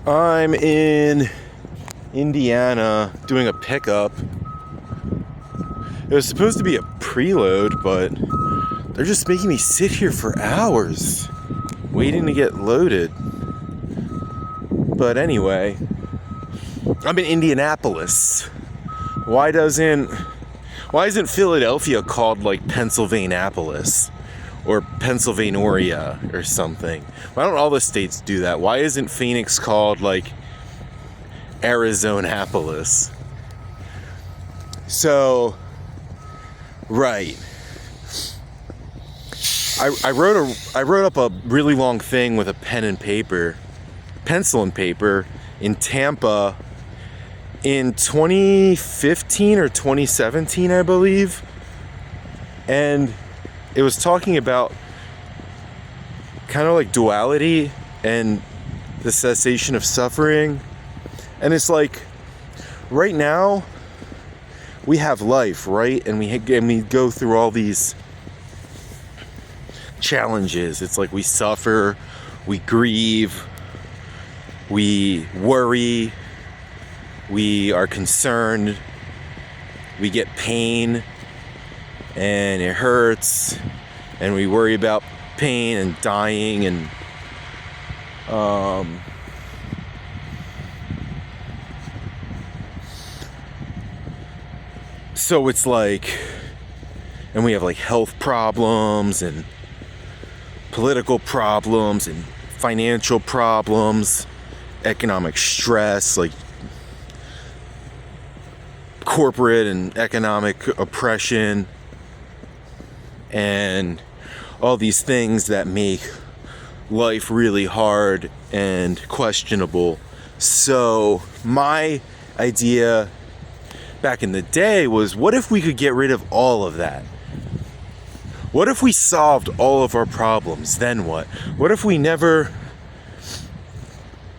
I'm in Indiana doing a pickup. It was supposed to be a preload, but they're just making me sit here for hours waiting to get loaded. But anyway, I'm in Indianapolis. Why isn't Philadelphia called like Pennsylvaniapolis or Pennsylvania or something? Why don't all the states do that? Why isn't Phoenix called like Arizonapolis? So, right. I wrote up a really long thing with a pencil and paper in Tampa in 2015 or 2017, I believe. And it was talking about kind of like duality and the cessation of suffering. And it's like, right now, we have life, right? And we go through all these challenges. It's like we suffer, we grieve, we worry, we are concerned, we get pain, and it hurts, and we worry about pain and dying, and so it's like, and we have like health problems and political problems and financial problems, economic stress, like corporate and economic oppression, and all these things that make life really hard and questionable. So my idea back in the day was, what if we could get rid of all of that? What if we solved all of our problems? Then what? What if we never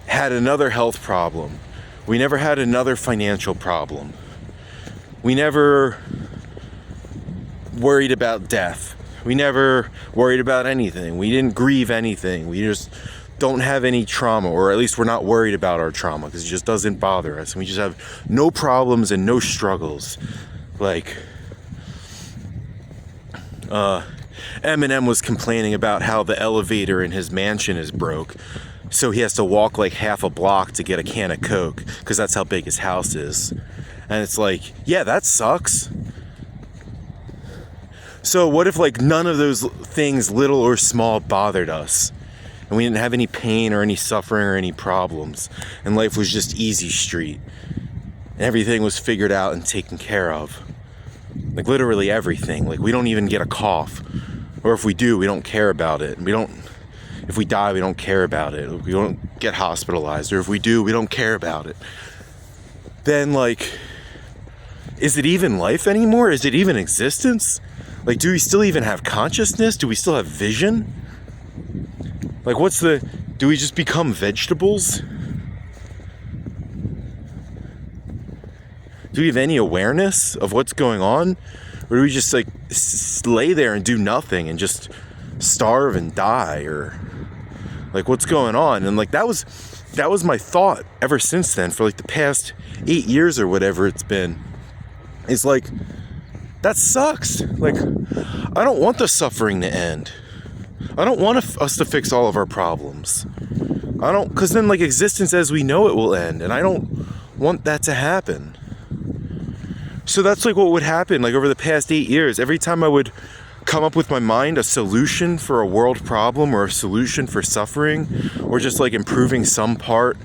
had another health problem? We never had another financial problem. We never worried about death. We never worried about anything. We didn't grieve anything. We just don't have any trauma, or at least we're not worried about our trauma because it just doesn't bother us. And we just have no problems and no struggles. Like, Eminem was complaining about how the elevator in his mansion is broke, so he has to walk like half a block to get a can of Coke because that's how big his house is. And it's like, yeah, that sucks. So what if like none of those things, little or small, bothered us, and we didn't have any pain or any suffering or any problems, and life was just easy street, and everything was figured out and taken care of? Like literally everything. Like we don't even get a cough, or if we do, we don't care about it. If we die, we don't care about it. We don't get hospitalized, or if we do, we don't care about it. Then like, is it even life anymore? Is it even existence? Like, do we still even have consciousness? Do we still have vision? Like, do we just become vegetables? Do we have any awareness of what's going on? Or do we just like lay there and do nothing and just starve and die? Or like, what's going on? And like, that was my thought ever since then, for like the past 8 years or whatever it's been. It's like, that sucks. Like, I don't want the suffering to end. I don't want us to fix all of our problems. Because then like existence as we know it will end, and I don't want that to happen. So that's like what would happen like over the past 8 years. Every time I would come up with my mind a solution for a world problem, or a solution for suffering, or just like improving some part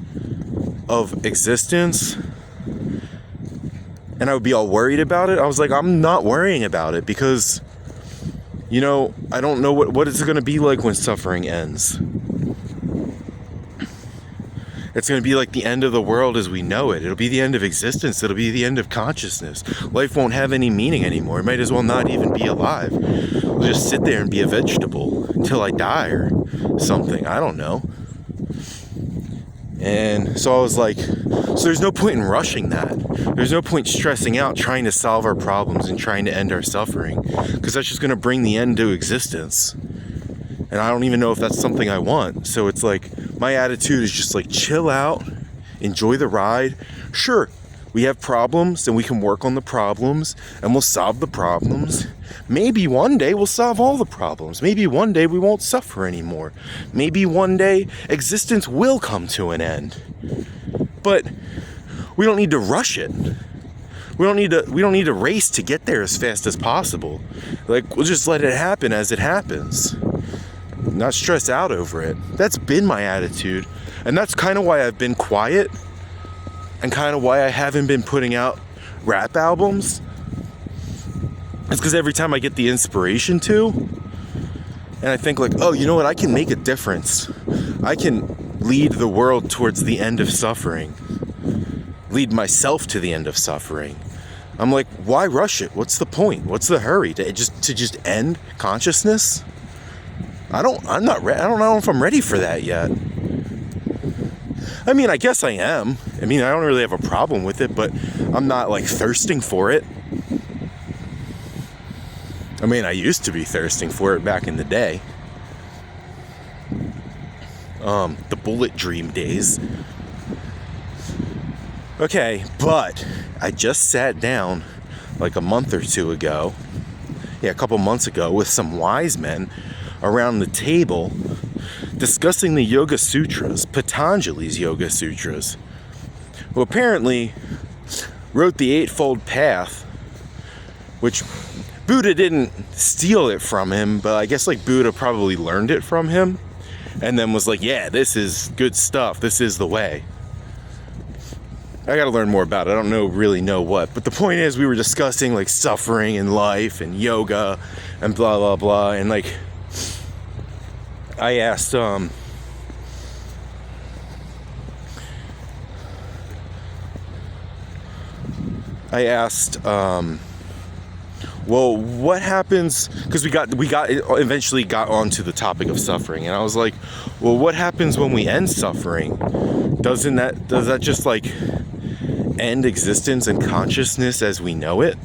of existence, and I would be all worried about it, I was like, I'm not worrying about it, because, you know, I don't know what it's going to be like when suffering ends. It's going to be like the end of the world as we know it. It'll be the end of existence. It'll be the end of consciousness. Life won't have any meaning anymore. It might as well not even be alive. We'll just sit there and be a vegetable until I die or something. I don't know. And so I was like, so there's no point in rushing that. There's no point stressing out trying to solve our problems and trying to end our suffering, because that's just going to bring the end to existence. And I don't even know if that's something I want. So it's like, my attitude is just like chill out, enjoy the ride. Sure, we have problems and we can work on the problems and we'll solve the problems. Maybe one day we'll solve all the problems. Maybe one day we won't suffer anymore. Maybe one day existence will come to an end. But we don't need to rush it. We don't need to race to get there as fast as possible. Like, we'll just let it happen as it happens. Not stress out over it. That's been my attitude. And that's kind of why I've been quiet. And kind of why I haven't been putting out rap albums. It's because every time I get the inspiration to, and I think like, oh, you know what? I can make a difference. I can lead the world towards the end of suffering. Lead myself to the end of suffering. I'm like, why rush it? What's the point? What's the hurry? To just end consciousness? I don't know if I'm ready for that yet. I mean, I guess I am. I mean, I don't really have a problem with it, but I'm not like thirsting for it. I mean, I used to be thirsting for it back in the day. The bullet dream days. Okay, but I just sat down like a month or two ago, a couple months ago, with some wise men around the table discussing the Yoga Sutras, Patanjali's Yoga Sutras, who apparently wrote the Eightfold Path, which Buddha didn't steal it from him, but I guess like Buddha probably learned it from him and then was like, yeah, this is good stuff. This is the way. I gotta learn more about it. I don't really know what. But the point is, we were discussing like suffering and life and yoga and blah, blah, blah. And like, I asked, well, what happens, because we eventually got onto the topic of suffering, and I was like, well, what happens when we end suffering? Does that just like end existence and consciousness as we know it?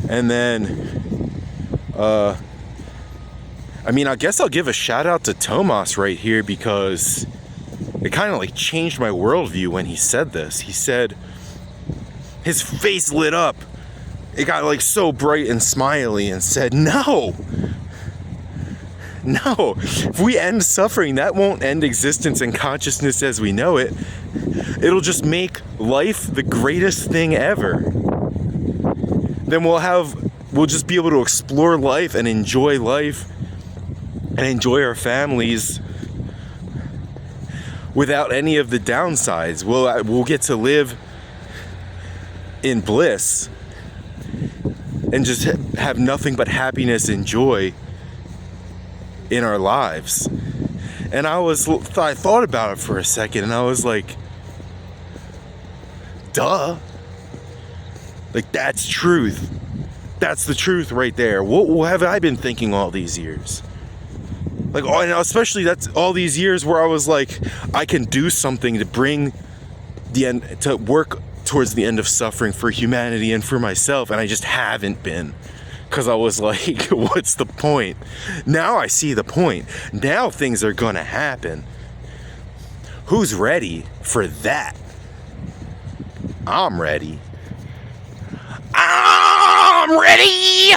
And then, I mean, I guess I'll give a shout out to Tomas right here, because it kind of like changed my worldview when he said this. He said, his face lit up. It got like so bright and smiley, and said, no, if we end suffering, that won't end existence and consciousness as we know it. It'll just make life the greatest thing ever. Then we'll just be able to explore life and enjoy our families without any of the downsides. We'll get to live in bliss and just have nothing but happiness and joy in our lives. And I thought about it for a second, and I was like, duh. Like, that's truth. That's the truth right there. What have I been thinking all these years? Like, and especially that's all these years where I was like, I can do something to bring the end, to work towards the end of suffering for humanity and for myself, and I just haven't been, because I was like, what's the point? Now I see the point. Now things are gonna happen. Who's ready for that? I'm ready. I'm ready!